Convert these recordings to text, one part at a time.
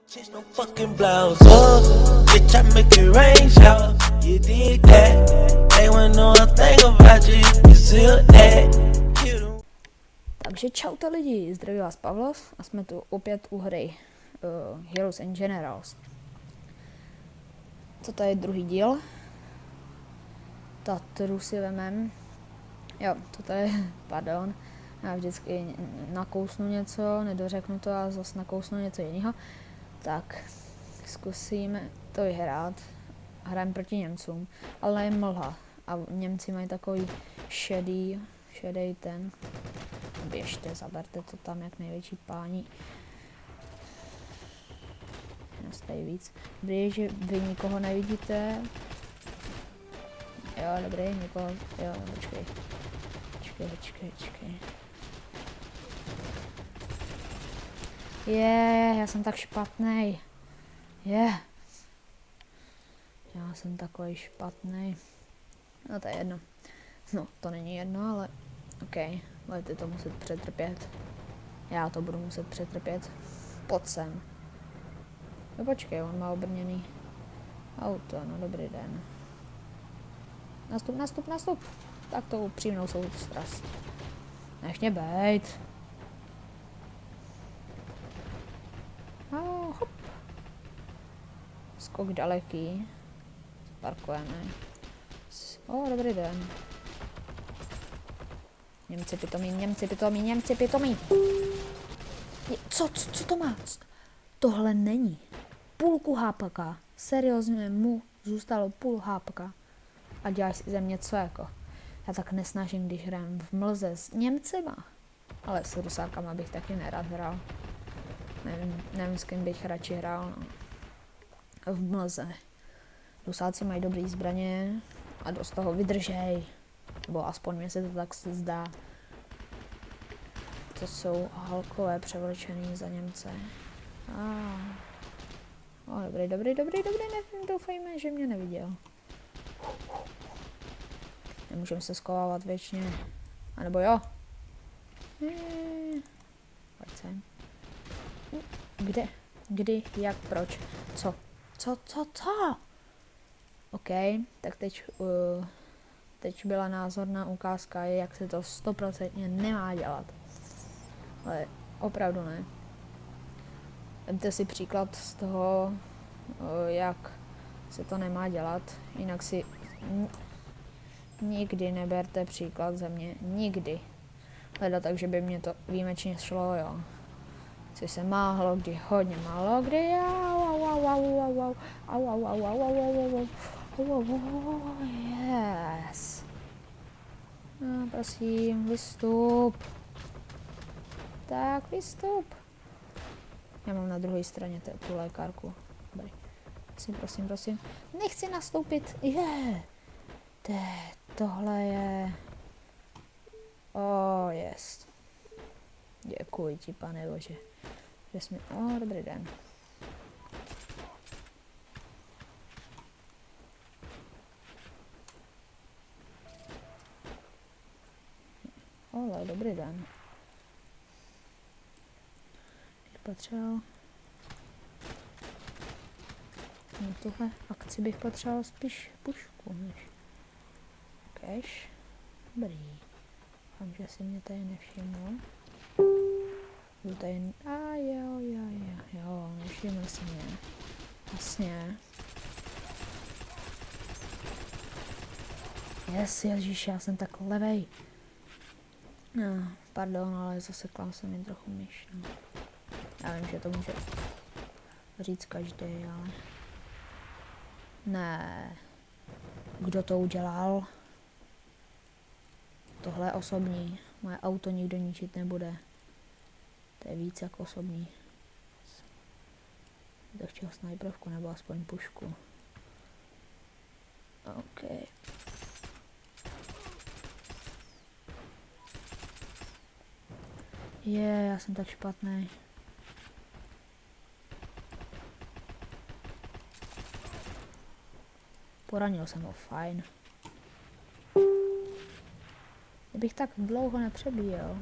Just no fucking blouse up, bitch, I make it rain shower. You did that, they wouldn't know a thing about you if you still that. Takže čaute lidi, zdraví vás Pavlos a jsme tu opět u hry Heroes and Generals. Toto je druhý díl. Tatru si vemem. Jo, toto je, pardon. Já vždycky nakousnu něco, nedořeknu to a zase nakousnu něco jiného. Tak, zkusíme to vyhrát. Hrajeme proti Němcům, ale je mlha. A Němci mají takový šedý ten. Běžte, zaberte to tam jak největší páni. Nás tady víc. Dobrý, že vy nikoho nevidíte. Jo, dobrý, nikoho, jo, počkej. Já jsem tak špatnej. Já jsem takový špatnej. No to je jedno. No, to není jedno, ale OK, budete to muset přetrpět. Já to budu muset přetrpět. Pojď sem. No počkej, on má obrněný auto, no dobrý den. Nastup. Tak to upřímnou soustrast. Nech mě bejt. Hop. Skok daleký. Parkujeme. Dobrý den. Němci pitomí. Co to má? Tohle není. Půlku hápaka. Seriózně mu zůstalo půl hápaka. A děláš si ze mě co jako? Já tak nesnažím, když hrám v mlze s Němcema. Ale s Rusákama bych taky nerad hrál. Nevím s kým bych radši hrál. No. V mlze. Rusáci mají dobrý zbraně a dost toho vydržej. Nebo aspoň mě se to tak zdá. To jsou halkové převlečený za Němce. Dobrý, doufejme, že mě neviděl. Nemůžeme se schovávat věčně. A nebo jo? Pojď sem. Kde? Kdy? Jak? Proč? Co? OK, tak teď byla názorná ukázka, jak se to 100% nemá dělat. Ale opravdu ne. Vemte si příklad z toho, jak se to nemá dělat. Jinak si nikdy neberte příklad ze mě. Nikdy. Leda, takže by mě to výjimečně šlo, jo. Což se málo kdy, hodně málo kdy. Yes. No, prosím, vystup. Tak, vystup. Já mám na druhé straně tu lékárku. Dobrý. Prosím. Nechci nastoupit. Tohle je... Jest. Děkuji ti, pane bože. Že jsi mi... dobrý den. Dobrý den. Bych potřeboval... Na tuhle akci bych potřeboval spíš pušku, než... Cash. Dobrý. Doufám, že si mě tady nevšiml. Tady... Jo, nevšiml si mě. Jasně. Ježíš, já jsem tak levej. No, pardon, ale zasekla jsem jen trochu myš, no. Já vím, že to může říct každý, ale... Ne. Kdo to udělal? Tohle je osobní. Moje auto nikdo ničit nebude. To je víc jako osobní. To chtěl snajperovku nebo aspoň pušku. OK. Já jsem tak špatný. Poranil jsem ho, fajn. Kdybych tak dlouho nepřebíjel.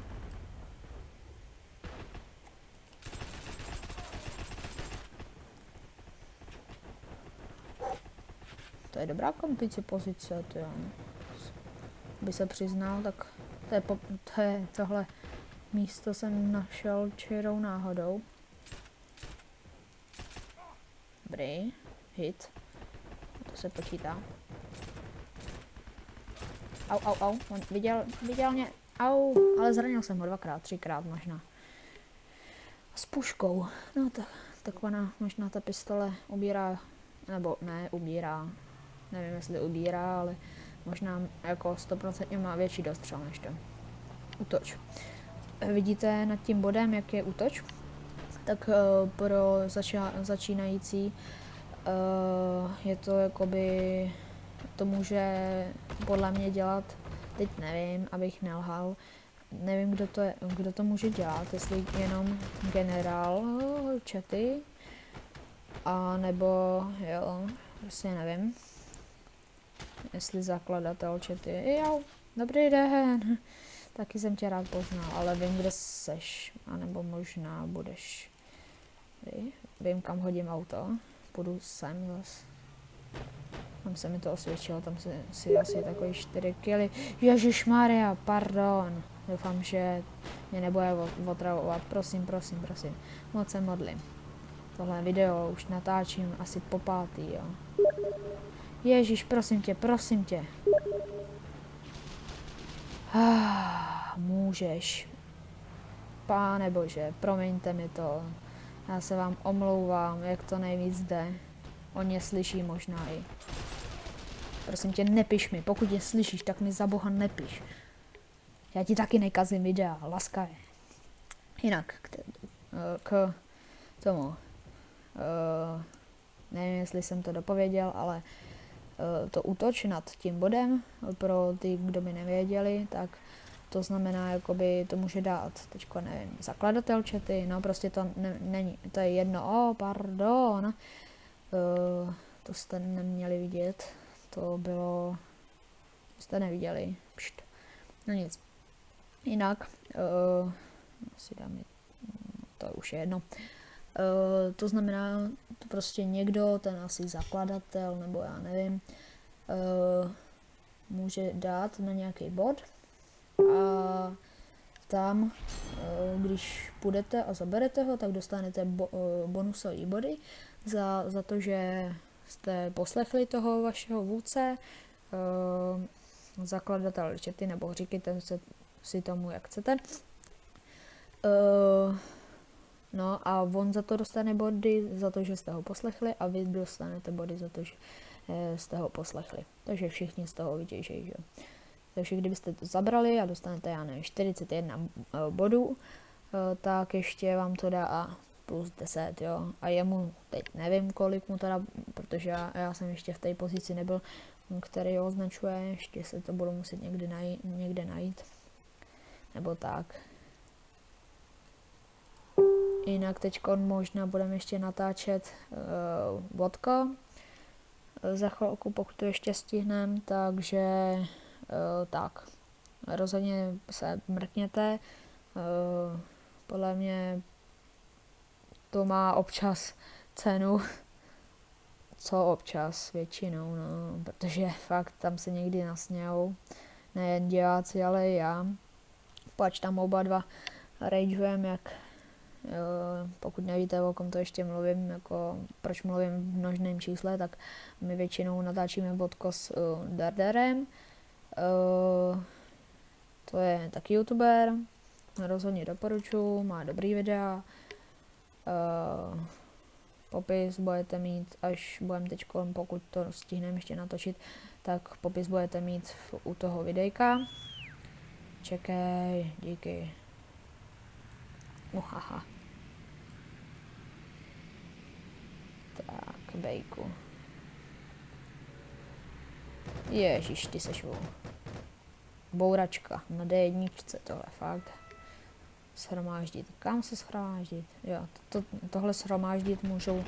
To je dobrá kompici pozice, to jo. By se přiznal, tak to je tohle místo jsem našel čirou náhodou. Dobrý, hit. To se počítá. Au, on viděl mě. Au, ale zranil jsem ho 2x, 3x možná. S puškou. No tak ona, možná ta pistole ubírá, nebo ne, ubírá. Nevím, jestli ubírá, ale možná jako 100% má větší dostřel než to. Útoč. Vidíte nad tím bodem, jak je útoč? Tak pro začínající je to jakoby, to může podle mě dělat, teď nevím, abych nelhal, nevím, kdo to může dělat, jestli jenom generál chaty, a nebo jo, prostě nevím, jestli zakladatel chaty. Jo, dobrý den, taky jsem tě rád poznal, ale vím, kde seš, anebo možná budeš. Vím, kam hodím auto, půjdu sem zas. Tam se mi to osvědčilo, tam si asi takový 4 kily. Ježišmarja, pardon. Doufám, že mě nebude otravovat. Prosím. Moc se modlím. Tohle video už natáčím asi po 5. jo. Ježíš, prosím tě. Můžeš. Páne Bože, promiňte mi to. Já se vám omlouvám, jak to nejvíc jde. On mě slyší možná i. Prosím tě, nepiš mi. Pokud je slyšíš, tak mi za boha nepiš. Já ti taky nekazím videa, laskavě. Jinak, k tomu. Nevím, jestli jsem to dopověděl, ale to útoč nad tím bodem, pro ty, kdo by nevěděli, tak to znamená, jakoby to může dát, teďko nevím, zakladatel chaty, no prostě to není, to je jedno, pardon, to jste neměli vidět, to bylo, jste neviděli, pšt. No nic. Jinak, si dám, to už je jedno, to znamená, to prostě někdo, ten asi zakladatel, nebo já nevím, může dát na nějaký bod a tam, když půjdete a zaberete ho, tak dostanete bonusové body za to, že jste poslechli toho vašeho vůdce, zakladatel chaty, nebo říkejte si tomu, jak chcete. No a on za to dostane body, za to, že jste ho poslechli, a vy dostanete body za to, že jste ho poslechli. Takže všichni z toho vytěžejí, že? Takže kdybyste to zabrali a dostanete, já nevím, 41 bodů, tak ještě vám to dá plus 10, jo. A jemu teď nevím, kolik mu to dá, protože já jsem ještě v té pozici nebyl, který ho označuje, ještě se to budu muset někde najít. Nebo tak. Jinak teďko možná budeme ještě natáčet vodko za chvilku, pokud to ještě stihneme, takže tak. Rozhodně se mrkněte. Podle mě to má občas cenu. Co občas? Většinou, no. Protože fakt tam se někdy nasmějou. Nejen diváci, ale i já. Pač tam oba dva rageujeme, jak pokud nevíte, o kom to ještě mluvím, jako proč mluvím v množném čísle, tak my většinou natáčíme vodko s Darderem. To je taky youtuber, rozhodně doporučuji, má dobrý videa. Popis budete mít, až budeme teď, pokud to stihneme ještě natočit, tak popis budete mít u toho videjka. Čekej, díky. Haha. Tak, bejku. Ježíš, ty seš bouračka na D1, tohle fakt. Shromáždit. Kam se shromáždit? Jo, tohle shromáždit můžou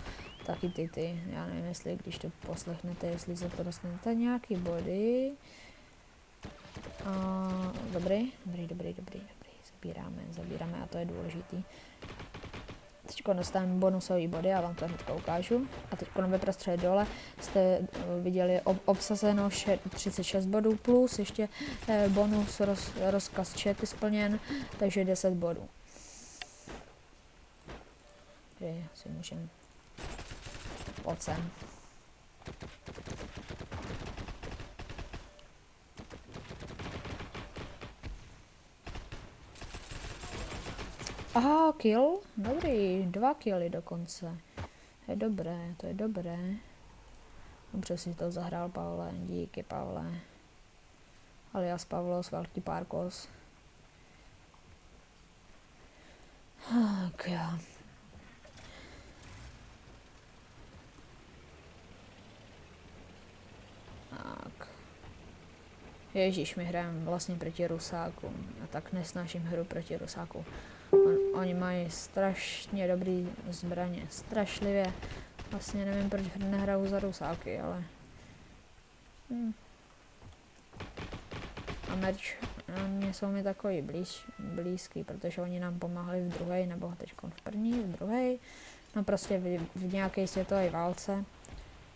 taky ty. Já nevím, jestli když to poslechnete, jestli za to dostanete nějaký body. Dobrý. Zabíráme a to je důležitý. Teď dostaneme bonusové body, já vám to hned ukážu. A teď ve prostředí dole jste viděli obsazeno 36 bodů plus ještě bonus rozkaz chat splněn, takže 10 bodů. Takže si můžeme ocen. Aha, kill. Dobrý, 2 killy dokonce. To je dobré, to je dobré. Dobře si to zahrál, Pavle, díky, Pavle. Alias Pavlos, velký Párkos. Tak jo. Tak. Ježíš, my hrajeme vlastně proti Rusákům. Já tak nesnáším hru proti Rusákům. Oni mají strašně dobrý zbraně, strašlivě. Vlastně nevím, proč nehraju za Rusáky, ale... A merč mě jsou mi takový blízký, protože oni nám pomáhali v druhé, nebo teď v první, v druhé. No prostě v nějaké světové válce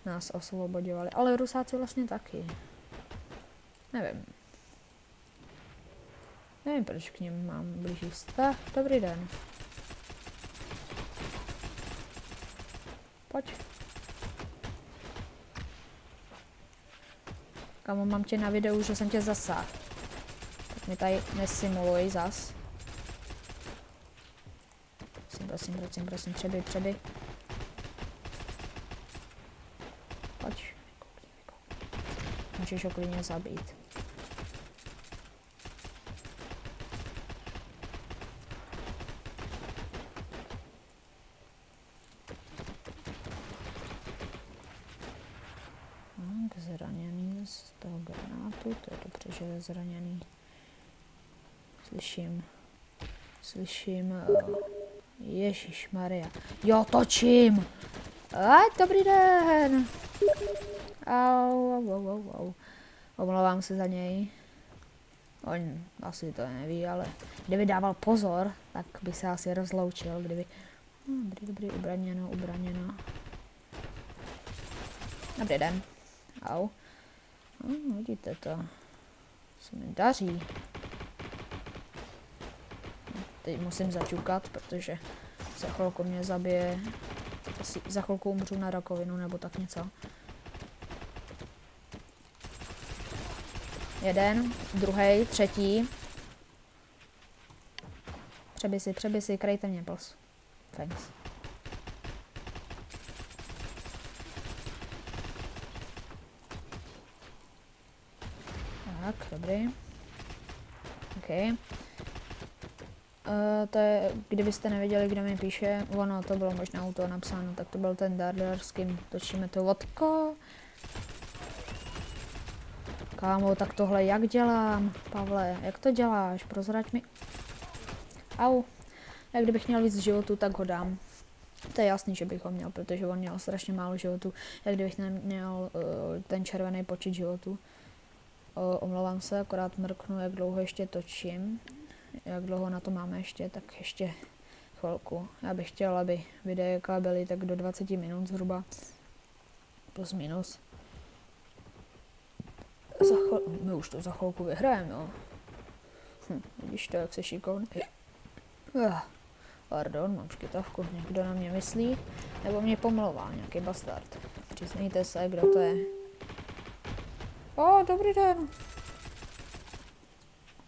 nás osvobodovali, ale Rusáci vlastně taky. Nevím. Nevím, proč k něm mám blížší vztah. Dobrý den. Pojď. Kamo, mám tě na videu, že jsem tě zasáhl. Tak mi tady nesimuluj zas. Prosím, přeby. Pojď. Můžeš ho klidně zabít. Zraněný z toho granátu, to je dobře, že je zraněný. Slyším, Ježišmarja. Jo, točím! Dobrý den! Au. Omlouvám se za něj. On asi to neví, ale kdyby dával pozor, tak by se asi rozloučil, kdyby... Dobrý, ubraněno. Dobrý den. Au. Vidíte to. Se mi daří. Teď musím začukat, protože za chvilku mě zabije. Asi za chvilku umřu na rakovinu nebo tak něco. Jeden, druhý, třetí. Přeby si, krejte mě, pls. Thanks. Tak, dobrý. OK. To je, kdybyste nevěděli, kdo mi píše, ono to bylo možná u toho napsáno, tak to byl ten Dardar, s kým točíme to vodko. Kámo, tak tohle jak dělám? Pavle, jak to děláš? Prozrať mi. Au. Jak kdybych měl víc životu, tak ho dám. To je jasný, že bych ho měl, protože on měl strašně málo životu. Jak kdybych neměl ten červený počet životu. Omlouvám se, akorát mrknu, jak dlouho ještě točím. Jak dlouho na to máme ještě, tak ještě chvilku. Já bych chtěl, aby videjka byly tak do 20 minut zhruba. Plus minus. My už to za chvilku vyhrajeme, jo. Vidíš to, jak se šikovný. Pardon, mám škytavku, někdo na mě myslí, nebo mě pomlouval, nějaký bastard. Přiznejte se, kdo to je. Dobrý den.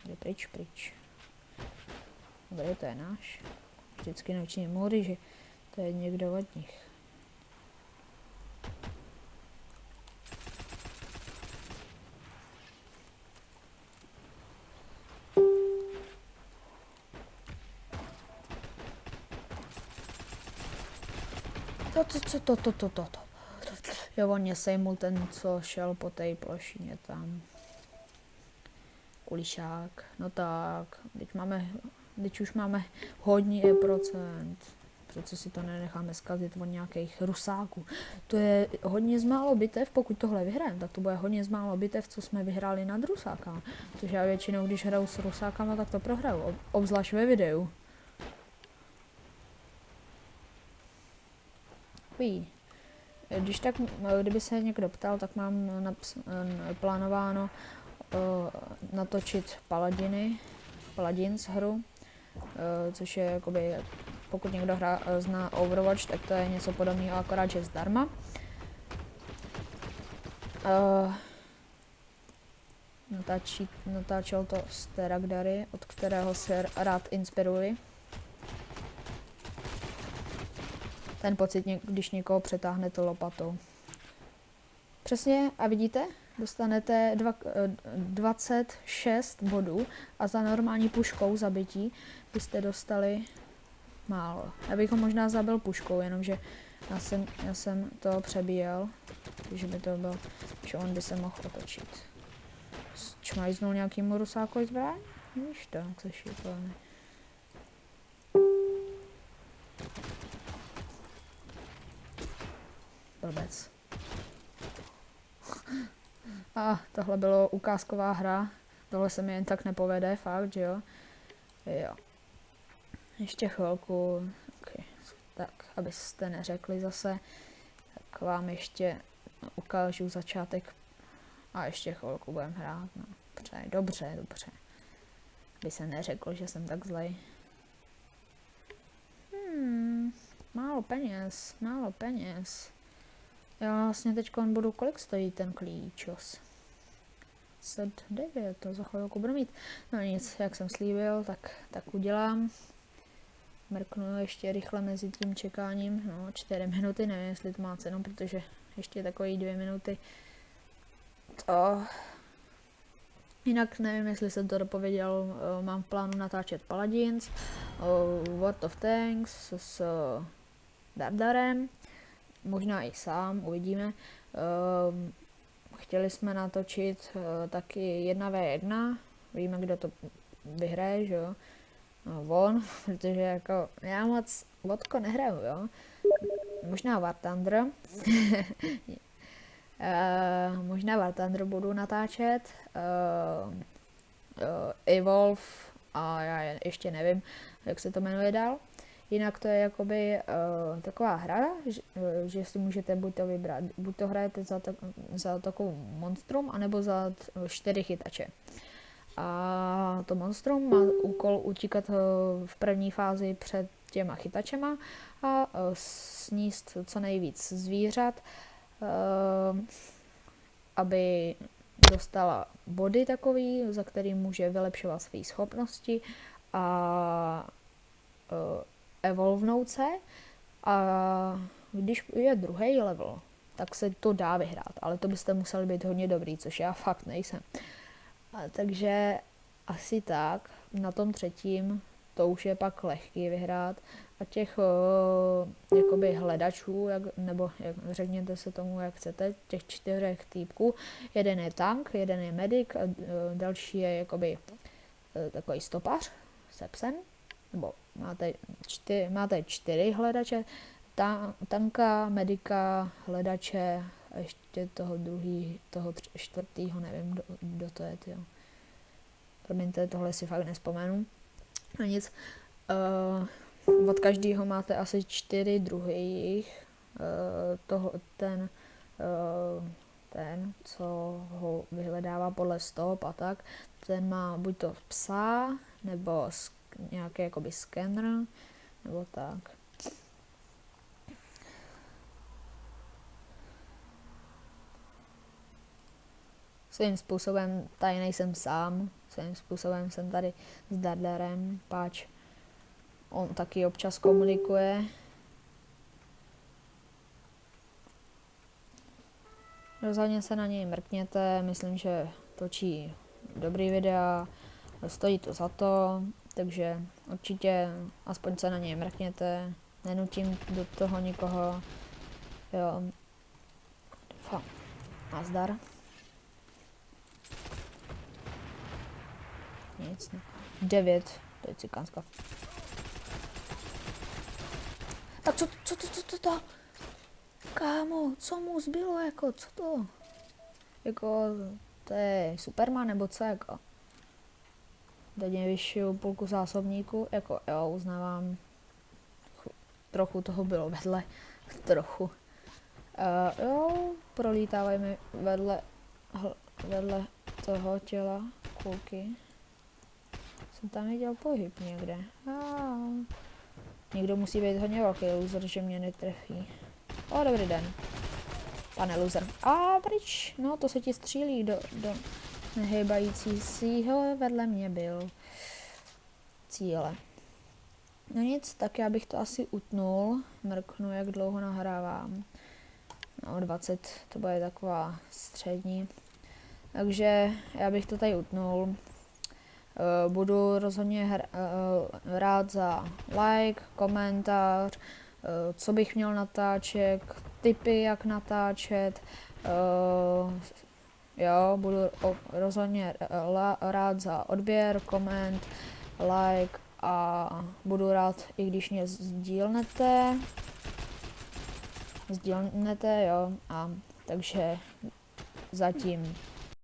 Jde pryč. Dobrý, to je náš. Vždycky noční můry, že to je někdo od nich. To. Jo, on mě sejmul ten, co šel po té plošině tam. Kulišák. No tak, teď už máme hodně procent. Přece si to nenecháme zkazit od nějakých Rusáků. To je hodně z málo bitev, pokud tohle vyhrajeme, tak to bude hodně z málo bitev, co jsme vyhráli nad Rusákama. Protože já většinou, když hraju s Rusákama, tak to prohraju, obzvlášť ve videu. takový, když tak, kdyby se někdo ptal, tak mám plánováno natočit Paladins hru, což je jakoby, pokud někdo zná Overwatch, tak to je něco podobného, akorát že zdarma. Natáčel to Steragdary, od kterého se rád inspiruji. Ten pocit, když někoho přetáhnete lopatou. Přesně, a vidíte, dostanete 26 bodů a za normální puškou zabití byste dostali málo. Já bych ho možná zabil puškou, jenomže já jsem to přebíjel, takže by to byl, že on by se mohl otočit. Čmajznul nějakýmu rusákovi zbraň? Víš to, co je šíplný. Blbec. A tohle bylo ukázková hra. Tohle se mi jen tak nepovede, fakt, že jo? Jo. Ještě chvilku. Okay. Tak, abyste neřekli zase, tak vám ještě ukážu začátek. A ještě chvilku budeme hrát. No. Dobře. Aby se neřekl, že jsem tak zlej. Málo peněz. Já vlastně teď budu, kolik stojí ten klíčos? 9, to za chvilku budu mít. No nic, jak jsem slíbil, tak udělám. Mrknu ještě rychle mezi tím čekáním, no 4 minuty, nevím, jestli to má cenu, protože ještě takový 2 minuty. To... Jinak nevím, jestli jsem to dopověděl, mám v plánu natáčet Paladins, World of Tanks s Dardarem, možná i sám, uvidíme. Chtěli jsme natočit taky 1v1, víme, kdo to vyhraje, že jo, on, protože jako já moc vodko nehraju, jo, možná War Thunder, možná War Thunder budu natáčet, Evolve a já ještě nevím, jak se to jmenuje dál. Jinak to je jakoby taková hra, že si můžete buď to vybrat, buď to hrajete za takovou monstrum, anebo za 4 chytače. A to monstrum má úkol utíkat v první fázi před těma chytačema a sníst co nejvíc zvířat, aby dostala body takový, za který může vylepšovat své schopnosti a evolvnout se, a když je druhý level, tak se to dá vyhrát, ale to byste museli být hodně dobrý, což já fakt nejsem. Takže asi tak, na tom třetím to už je pak lehký vyhrát a těch jakoby hledačů, nebo řekněte se tomu, jak chcete, těch 4 týpků, jeden je tank, jeden je medic a další je jakoby takový stopař se psem, nebo máte 4 hledače, tanka, medika, hledače a ještě toho 4. nevím, kdo to je, tyjo. Promiňte, tohle si fakt nespomenu. No nic, od každého máte asi 4 druhých, ten, co ho vyhledává podle stop a tak, ten má buď to psa, nebo nějaký jakoby scanner, nebo tak. Svým způsobem tady nejsem sám, svým způsobem jsem tady s Dardarem, páč on taky občas komunikuje. Rozhodně se na něj mrkněte, myslím, že točí dobrý videa, stojí to za to, takže určitě aspoň se na něj mrkněte, nenutím do toho nikoho, jo, doufám, nazdar. Nic, ne. 9, to je cikánská. Tak co to? Kámo, co mu zbylo, jako, co to? Jako, to je Superman, nebo co, jako? Denně vyšiju půlku zásobníku, jako, jo, uznávám. Trochu toho bylo vedle, Trochu. Jo, prolítávají mi vedle toho těla kulky. Jsem tam viděl pohyb někde. Někdo musí být hodně velký loser, že mě netrefí. O, dobrý den. Pane loser. Pryč. No, to se ti střílí do nehejbajícího. Vedle mě byl cíle. No nic, tak já bych to asi utnul. Mrknu, jak dlouho nahrávám. No, 20, to bude taková střední. Takže já bych to tady utnul. Budu rozhodně rád za like, komentář, co bych měl natáčet, tipy, jak natáčet. Jo, budu rozhodně rád za odběr, koment, like a budu rád, i když mě sdílnete, jo, a takže zatím